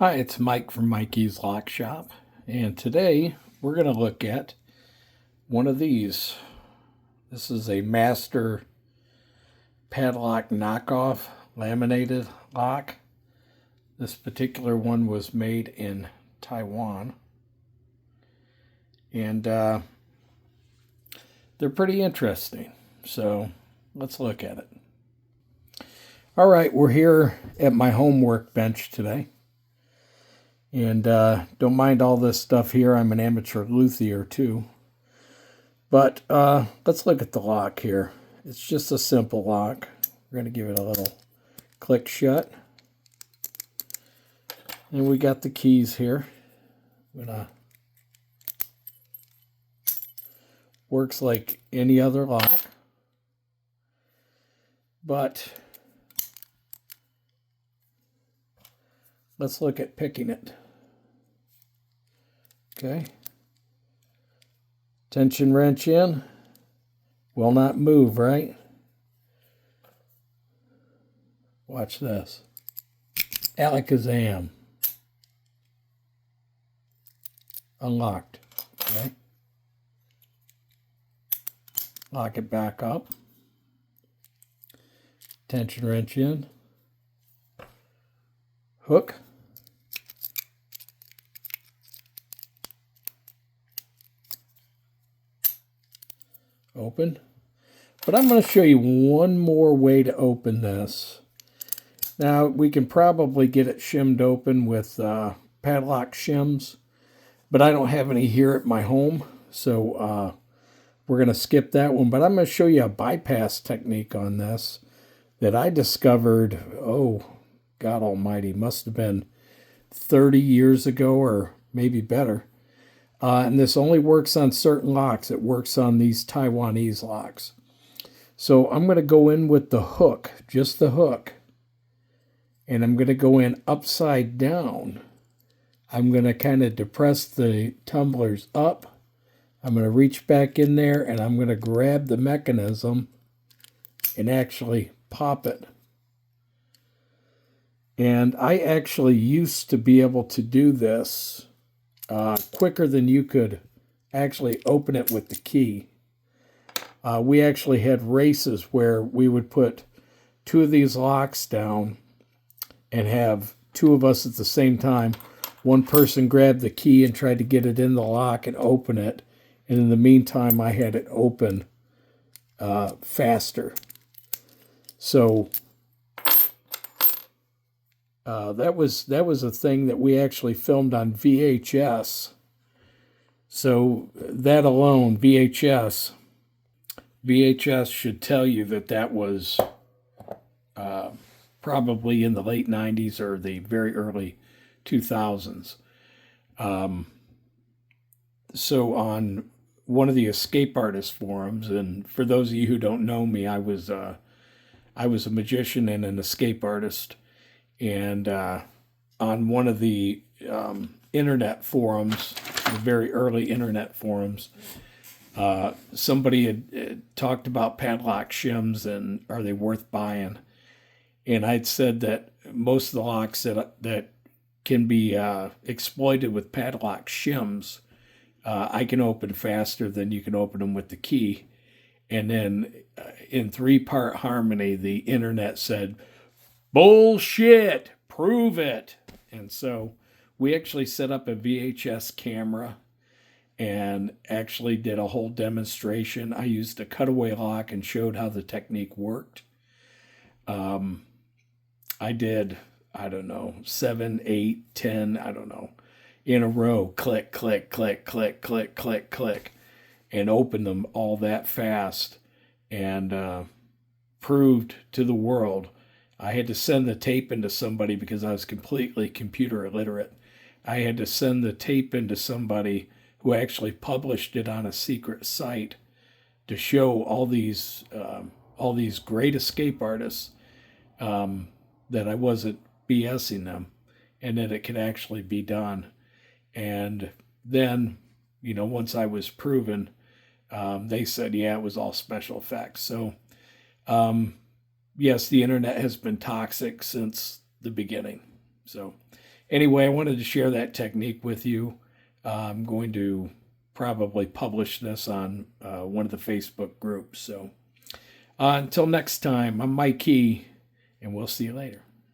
Hi, it's Mike from Mikey's Lock Shop, and today we're going to look at one of these. This is a Master padlock knockoff laminated lock. This particular one was made in Taiwan, and they're pretty interesting. So let's look at it. All right, we're here at my home workbench today. And don't mind all this stuff here. I'm an amateur luthier too. But let's look at the lock here. It's just a simple lock. We're going to give it a little click shut. And we got the keys here. Works like any other lock. But let's look at picking it. Okay. Tension wrench in. Will not move, right? Watch this. Alakazam. Unlocked. Okay. Lock it back up. Tension wrench in. Hook. Open. But I'm going to show you one more way to open this. Now, we can probably get it shimmed open with padlock shims, but I don't have any here at my home, so we're going to skip that one. But I'm going to show you a bypass technique on this that I discovered, oh, God almighty, must have been 30 years ago or maybe better. And this only works on certain locks. It works on these Taiwanese locks. So I'm going to go in with the hook, just the hook. And I'm going to go in upside down. I'm going to kind of depress the tumblers up. I'm going to reach back in there and I'm going to grab the mechanism and actually pop it. And I actually used to be able to do this quicker than you could actually open it with the key. We actually had races where we would put two of these locks down and have two of us at the same time. One person grabbed the key and tried to get it in the lock and open it. And in the meantime, I had it open faster. So that was a thing that we actually filmed on VHS. So that alone, VHS should tell you that was probably in the late 90s or the very early 2000s. So on one of the escape artist forums, and for those of you who don't know me, I was a magician and an escape artist. And on one of the internet forums, the very early internet forums, somebody had talked about padlock shims and are they worth buying? And I'd said that most of the locks that can be exploited with padlock shims, I can open faster than you can open them with the key. And then in three-part harmony, the internet said, "Bullshit, prove it." And so we actually set up a VHS camera and actually did a whole demonstration. I used a cutaway lock and showed how the technique worked. I did, I don't know, 7, 8, 10, I don't know, in a row, click, click, click, click, click, click, click, and opened them all that fast and proved to the world. I had to send the tape into somebody because I was completely computer illiterate. I had to send the tape into somebody who actually published it on a secret site to show all these great escape artists that I wasn't BSing them and that it could actually be done. And then, once I was proven, they said, yeah, it was all special effects. So, yes, the internet has been toxic since the beginning. So Anyway, I wanted to share that technique with you. I'm going to probably publish this on one of the Facebook groups. So until next time, I'm Mike Key, and we'll see you later.